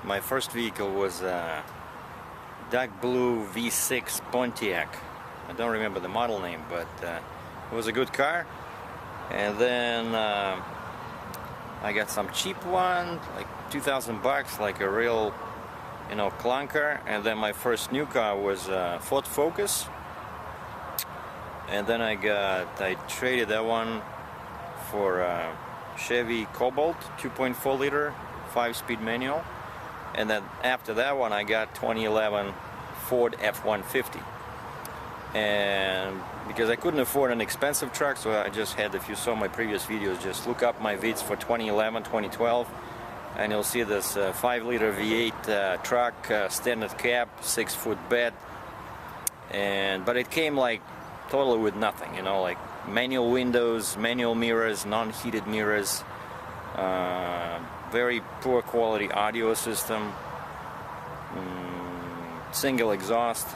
My first vehicle was a dark blue V6 Pontiac. I don't remember the model name, but it was a good car. And then I got some cheap one, like 2,000 bucks, like a real, you know, clunker. And then my first new car was Ford Focus. And then I traded that one for Chevy Cobalt 2.4 liter 5-speed manual. And then after that one I got 2011 Ford F-150. And because I couldn't afford an expensive truck, so I just had, if you saw my previous videos, just look up my vids for 2011, 2012, and you'll see this 5-liter V8 truck, standard cab, 6-foot bed, but it came like totally with nothing, you know, like manual windows, manual mirrors, non-heated mirrors, very poor quality audio system, single exhaust,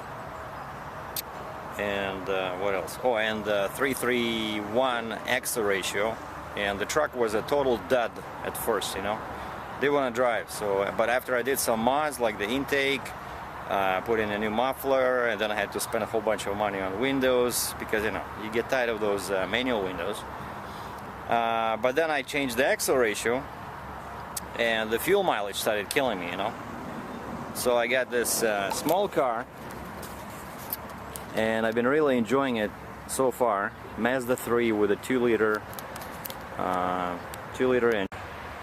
and what else? Oh, and 3:3:1 axle ratio, and the truck was a total dud at first, you know. Didn't want to drive, so, but after I did some mods like the intake, put in a new muffler, and then I had to spend a whole bunch of money on windows because, you know, you get tired of those manual windows. But then I changed the axle ratio, and the fuel mileage started killing me, you know. So I got this small car, and I've been really enjoying it so far. Mazda 3 with a 2-liter engine.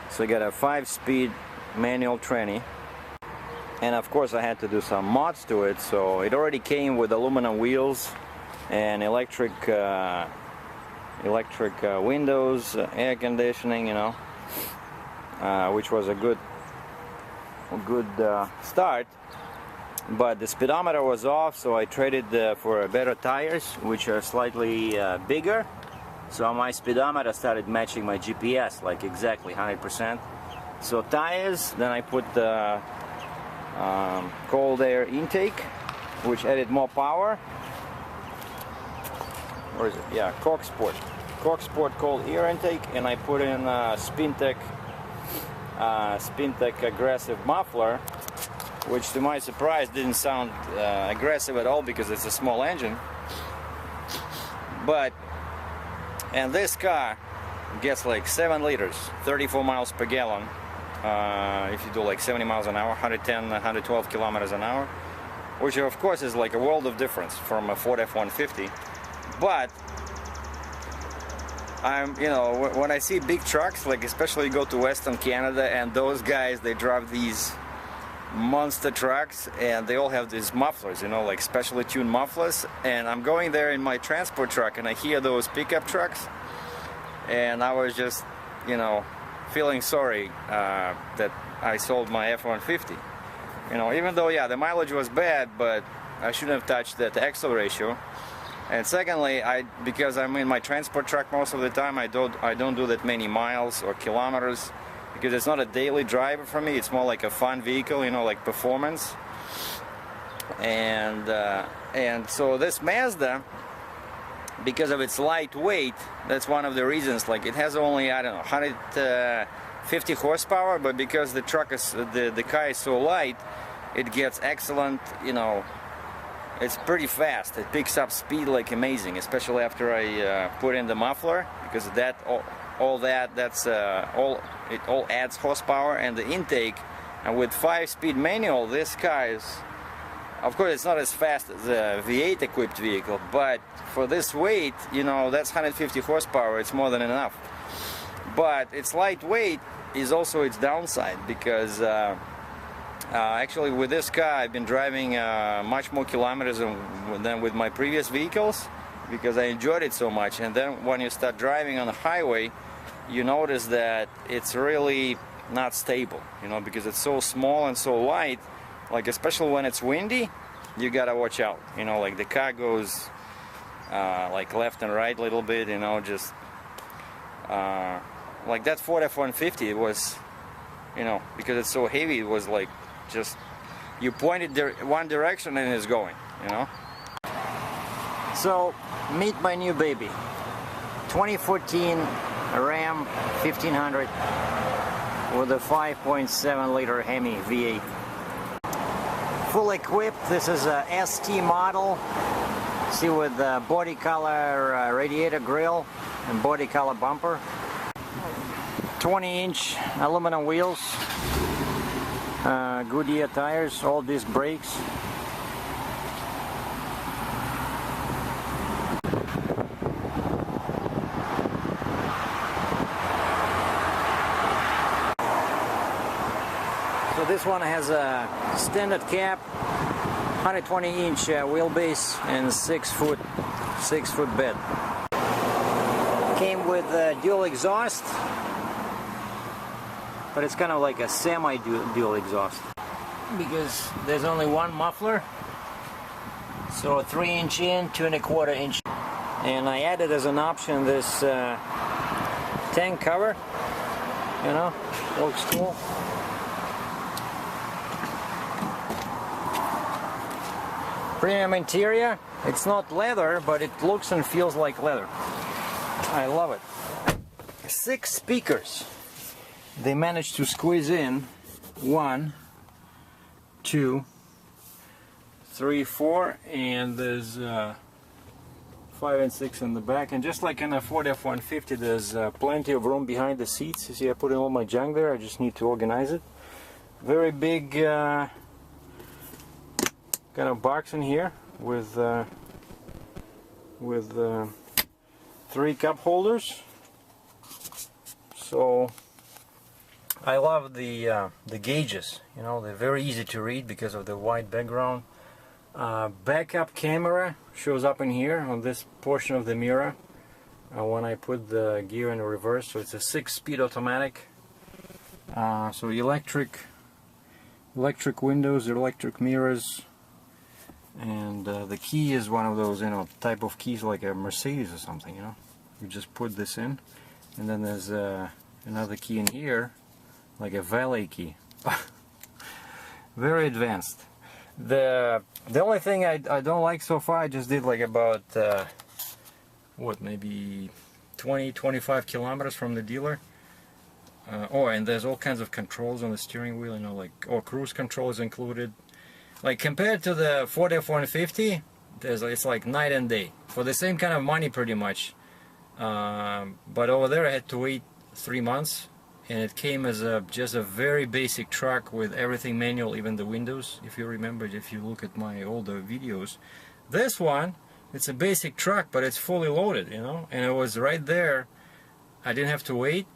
So I got a 5-speed manual tranny, and of course I had to do some mods to it. So it already came with aluminum wheels and electric windows, air conditioning, you know, which was a good start. But the speedometer was off, so I traded for better tires, which are slightly bigger. So my speedometer started matching my GPS, like exactly 100%. So tires, then I put the cold air intake, which added more power. Where is it? Yeah, Cork Sport cold air intake, and I put in Spintech aggressive muffler, which to my surprise didn't sound aggressive at all because it's a small engine. And this car gets like 7 liters, 34 miles per gallon, if you do like 70 miles an hour, 110, 112 kilometers an hour, which of course is like a world of difference from a Ford F-150. But you know, when I see big trucks, like especially go to Western Canada, and those guys, they drive these monster trucks, and they all have these mufflers, you know, like specially tuned mufflers. And I'm going there in my transport truck, and I hear those pickup trucks, and I was just, you know, feeling sorry that I sold my F-150. You know, even though, yeah, the mileage was bad, but I shouldn't have touched that axle ratio. And secondly, because I'm in my transport truck most of the time, I don't do that many miles or kilometers, because it's not a daily driver for me. It's more like a fun vehicle, you know, like performance. And so this Mazda, because of its lightweight, that's one of the reasons. Like, it has only, I don't know, 150 horsepower, but because the truck is the car is so light, it gets excellent, you know. It's pretty fast. It picks up speed like amazing, especially after I put in the muffler, because it all adds horsepower. And the intake, and with 5-speed manual, this car is, of course, it's not as fast as a V8 equipped vehicle, but for this weight, you know, that's 150 horsepower. It's more than enough. But its lightweight is also its downside, because actually with this car I've been driving much more kilometers than with my previous vehicles, because I enjoyed it so much. And then when you start driving on the highway, you notice that it's really not stable, you know, because it's so small and so light. Like, especially when it's windy, you gotta watch out, you know, like the car goes like left and right a little bit, you know, just like that Ford F-150, it was, you know, because it's so heavy, it was like just, you point it one direction and it's going, you know. So, meet my new baby, 2014 Ram 1500 with a 5.7 liter Hemi V8. Full equipped. This is a ST model. See, with body color radiator grille and body color bumper. 20-inch aluminum wheels. Goodyear tires, all disc brakes. So this one has a standard cab, 120-inch wheelbase, and 6-foot bed. Came with dual exhaust, but it's kind of like a semi-dual exhaust because there's only one muffler. So 3-inch in, 2¼ inch, and I added as an option this tank cover. You know, looks cool. Premium interior. It's not leather, but it looks and feels like leather. I love it. 6 speakers. They managed to squeeze in 1, 2, 3, 4, and there's 5 and 6 in the back. And just like in a Ford F-150, there's plenty of room behind the seats. You see, I put in all my junk there. I just need to organize it. Very big kind of box in here with 3 cup holders. So I love the gauges. You know, they're very easy to read because of the white background. Backup camera shows up in here on this portion of the mirror when I put the gear in reverse. So it's a 6-speed automatic. So electric windows, electric mirrors, and the key is one of those, you know, type of keys like a Mercedes or something. You know, you just put this in, and then there's another key in here, like a valet key. Very advanced. The only thing I don't like so far, I just did like about what, maybe 20-25 kilometers from the dealer. Oh, and there's all kinds of controls on the steering wheel, you know, like, cruise control is included. Like, compared to the Ford F-150, it's like night and day for the same kind of money, pretty much. But over there I had to wait 3 months, and it came as just a very basic truck with everything manual, even the windows. If you remember, if you look at my older videos, this one, it's a basic truck, but it's fully loaded, you know, and it was right there. I didn't have to wait.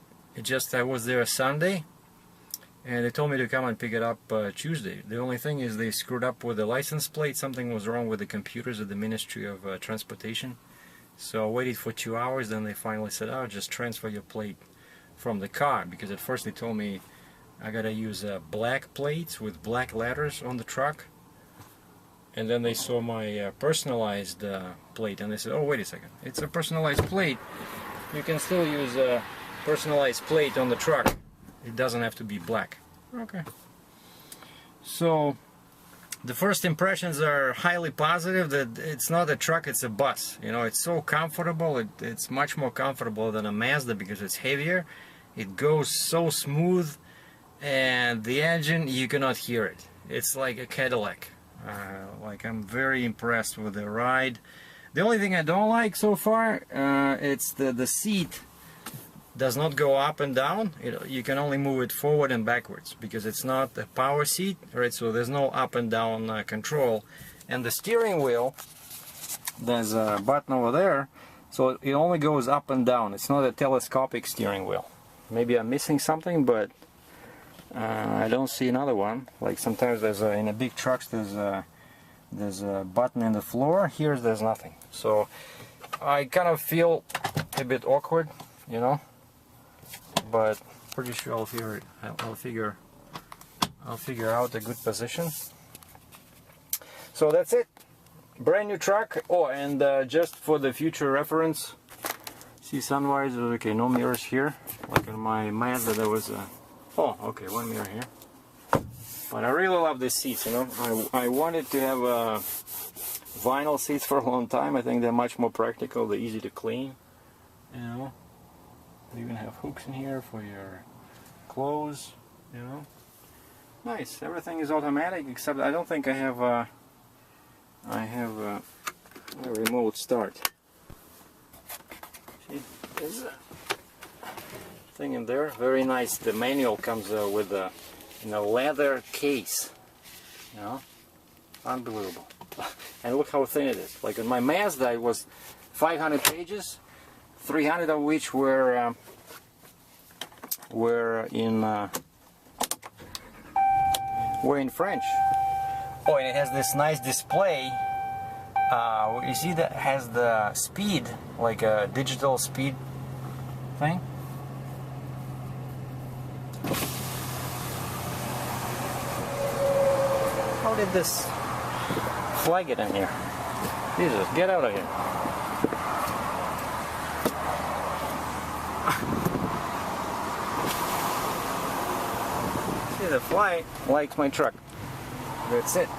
I was there Sunday, and they told me to come and pick it up Tuesday. The only thing is they screwed up with the license plate. Something was wrong with the computers at the Ministry of Transportation. So I waited for 2 hours, then they finally said, oh, just transfer your plate from the car, because at first they told me I gotta use black plates with black letters on the truck, and then they saw my personalized plate, and they said, oh, wait a second, it's a personalized plate, you can still use a personalized plate on the truck, it doesn't have to be black. Okay, so the first impressions are highly positive that it's not a truck, it's a bus. You know, it's so comfortable. It's much more comfortable than a Mazda because it's heavier. It goes so smooth, and the engine, you cannot hear it. It's like a Cadillac. Like, I'm very impressed with the ride. The only thing I don't like so far, it's the seat does not go up and down. You can only move it forward and backwards because it's not a power seat, right? So there's no up and down control. And the steering wheel, there's a button over there, so it only goes up and down. It's not a telescopic steering wheel. Maybe I'm missing something, but I don't see another one. Like sometimes there's in a big trucks there's a button in the floor. Here there's nothing. So I kind of feel a bit awkward, you know. But pretty sure I'll figure out a good position. So that's it. Brand new truck. Oh, and just for the future reference, see sunrise. Okay, no mirrors here. Like in my Mazda, there was a. Oh, okay, one mirror here. But I really love these seats. You know, I wanted to have vinyl seats for a long time. I think they're much more practical. They're easy to clean. You know. They even have hooks in here for your close, you know. Nice. Everything is automatic except I don't think I have a remote start. See, there's a thing in there. Very nice. The manual comes with a leather case. You know, unbelievable. And look how thin it is. Like in my Mazda, it was 500 pages, 300 of which were in French. Oh, and it has this nice display. You see that has the speed, like a digital speed thing. How did this flag get in here? Jesus, get out of here. See, the fly likes my truck. That's it.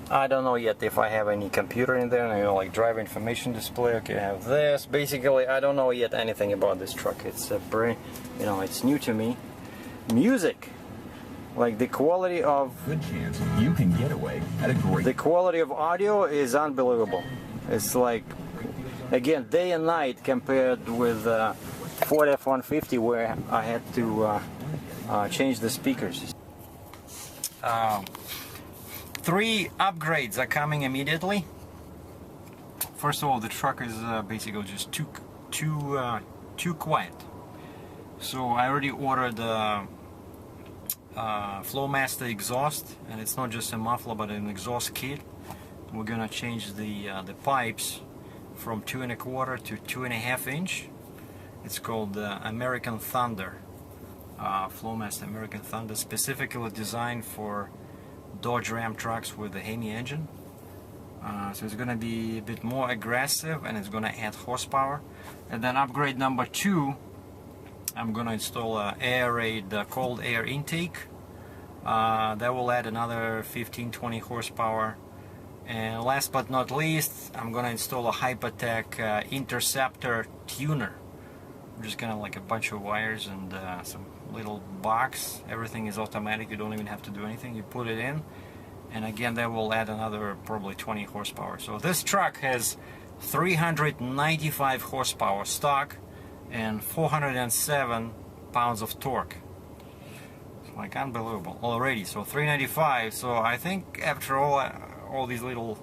I don't know yet if I have any computer in there, you know, like driver information display. Okay, I have this. Basically, I don't know yet anything about this truck. It's a brand, you know, it's new to me. Music, like the quality of good chance you can get away at a great. The quality of audio is unbelievable. It's like, again, day and night compared with Ford F-150, where I had to change the speakers. 3 upgrades are coming immediately. First of all, the truck is basically just too quiet. So I already ordered Flowmaster exhaust, and it's not just a muffler but an exhaust kit. We're gonna change the pipes from 2 1/4 to 2.5 inch. It's called American Thunder. Flowmaster American Thunder, specifically designed for Dodge Ram trucks with the Hemi engine. So it's going to be a bit more aggressive, and it's going to add horsepower. And then upgrade number 2, I'm going to install a air-raid cold air intake. That will add another 15-20 horsepower. And last but not least, I'm going to install a Hypertech Interceptor tuner. Just kind of like a bunch of wires and some little box. Everything is automatic, you don't even have to do anything. You put it in, and again that will add another probably 20 horsepower. So this truck has 395 horsepower stock and 407 pounds of torque. It's like unbelievable already. So 395. So I think after all these little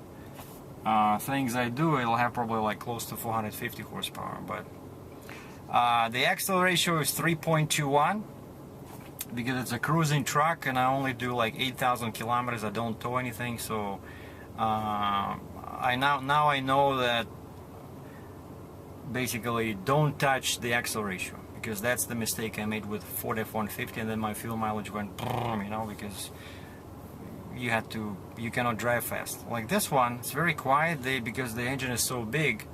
things I do, it'll have probably like close to 450 horsepower. But the axle ratio is 3.21 because it's a cruising truck, and I only do like 8,000 kilometers. I don't tow anything, so now I know that basically don't touch the axle ratio, because that's the mistake I made with Ford F-150, and then my fuel mileage went, you know, because you cannot drive fast. Like this one, it's very quiet because the engine is so big.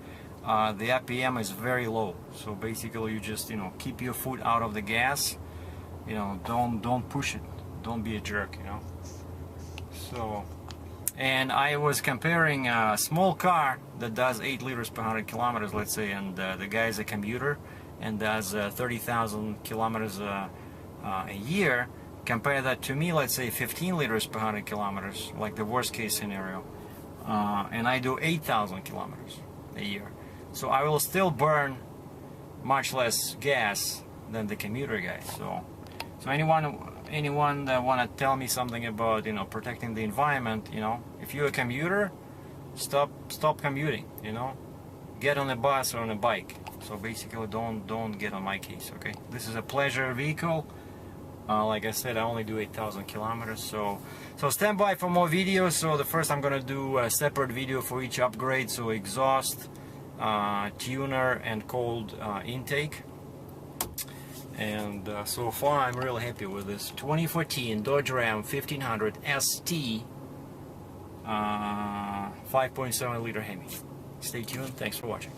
The RPM is very low, so basically you just, you know, keep your foot out of the gas, you know, don't push it, don't be a jerk, you know. So, and I was comparing a small car that does 8 liters per 100 kilometers, let's say, and the guy is a commuter and does 30,000 kilometers a year. Compare that to me, let's say 15 liters per 100 kilometers, like the worst case scenario, and I do 8,000 kilometers a year. So I will still burn much less gas than the commuter guy. So anyone that want to tell me something about, you know, protecting the environment, you know, if you're a commuter, stop commuting, you know, get on a bus or on a bike. So basically don't get on my case. Okay, this is a pleasure vehicle. Like I said, I only do 8,000 kilometers. So stand by for more videos. So the first I'm gonna do a separate video for each upgrade. So exhaust, tuner, and cold intake. And so far I'm really happy with this 2014 Dodge Ram 1500 ST 5.7 liter Hemi. Stay tuned. Thanks for watching.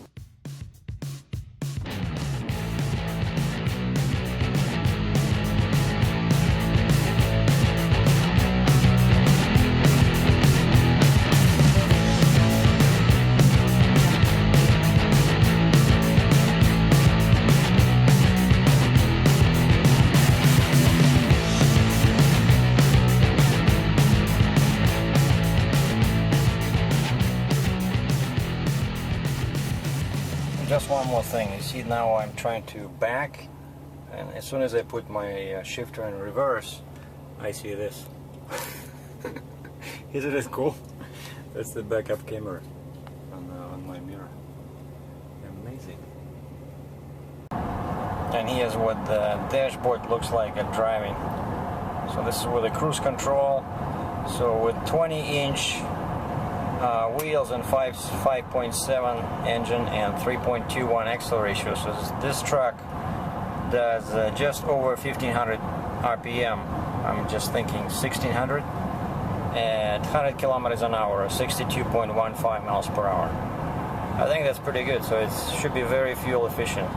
just one more thing. You see, now I'm trying to back, and as soon as I put my shifter in reverse, I see this. Isn't it cool? That's the backup camera on my mirror. Amazing. And here's what the dashboard looks like at driving. So this is with the cruise control. So with 20-inch wheels and 5.7 engine and 3.21 axle ratio. So this truck does just over 1500 RPM. I'm just thinking 1600 at 100 kilometers an hour, 62.15 miles per hour. I think that's pretty good. So it should be very fuel efficient.